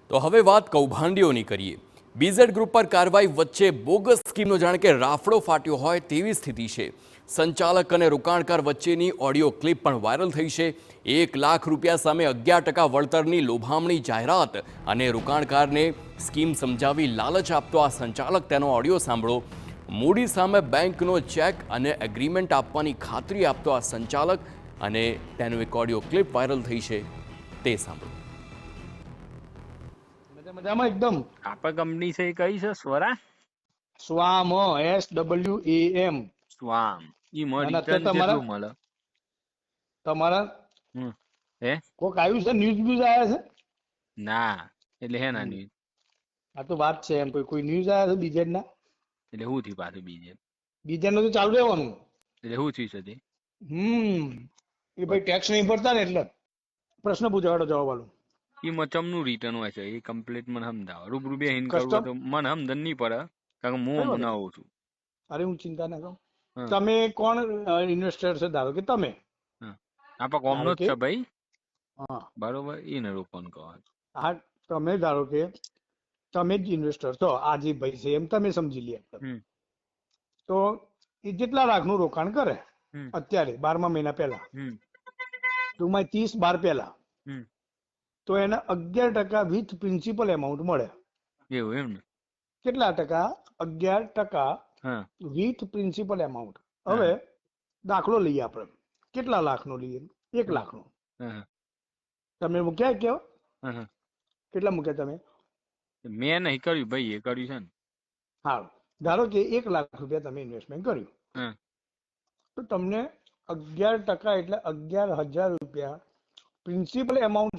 તો હવે વાત કૌભાંડીઓની કરીએ. બીઝેડ ગ્રુપ પર કાર્યવાહી વચ્ચે બોગસ સ્કીમનો જાણે કે રાફડો ફાટ્યો હોય તેવી સ્થિતિ છે. સંચાલક અને રોકાણકાર વચ્ચેની ઓડિયો ક્લિપ પણ વાયરલ થઈ છે. 1 લાખ રૂપિયા સામે 11% વળતરની લોભામણી જાહેરાત અને રોકાણકારને સ્કીમ સમજાવી લાલચ આપતો આ સંચાલક, તેનો ઓડિયો સાંભળો. મૂડી સામે બેંકનો ચેક અને એગ્રીમેન્ટ આપવાની ખાતરી આપતો આ સંચાલક અને તેનો એક ઓડિયો ક્લિપ વાયરલ થઈ છે, તે સાંભળો. મજામાં એકદમ. આપણા કંપની છે એ કઈ છે? Swara swarm, SWAM. સ્વામ. ઈ માં અને રિટર્ન તમારા કેટલું મળે? તમારા હે કોક આવ્યું છે, ન્યૂઝ આવ્યા છે? ના, એટલે હે ના ન્યૂઝ આ તો વાત છે એમ, કોઈ ન્યૂઝ આવ્યા છે બીજેડ ના? એટલે શું થયું પાછું? બીજેડ નું તો ચાલુ રહેવાનું. એટલે શું થયું છે તે? એ ભાઈ ટેક્સ નહીં ભરતા ને એટલે પ્રશ્ન પૂછાડો જવાબ આલું. ઈ મચમનું રિટર્ન હોય છે, એ કમ્પ્લીટ મને સમજાવો. રૂબરૂ બે હિન કરવું કસ્ટમ તો મને સમજણ નહીં પડે, કારણ કે હું બનાવું છું. અરે હું ચિંતા ના કરું. હા. તમે કોણ ઇન્વેસ્ટર છે? ધારો કે તમે. આપણા કોમનો જ છે ભાઈ, હા બરોબર. એને રોકવાનું કહો. હા, તમે ધારો કે તમે જ ઇન્વેસ્ટર છો, આ જે ભાઈ છે એમ તમે સમજી લે. તો એ જેટલા લાખનું રોકાણ કરે અત્યારે 12મા મહિના પહેલા, ટૂંકમાં 30/12 પહેલા, તો એને 11% વિથ પ્રિન્સિપલ એમાઉન્ટ મળે. એવું એમ ને? કેટલા ટકા? 11% વિથ પ્રિન્સિપલ એમાઉન્ટ. હવે દાખલો લઈએ આપણે. કેટલા લાખનો લઈએ? 1 લાખનો. તમે મૂક્યા કેવા? કેટલા મૂક્યા તમે? મેં નહીં કર્યું ભાઈ, એ કર્યું છે ને. હા, ધારો કે 1 લાખ રૂપિયા તમે ઇન્વેસ્ટમેન્ટ કર્યું, તો તમને 11% એટલે 11,000 રૂપિયા પ્રિન્સિપલ એમાઉન્ટ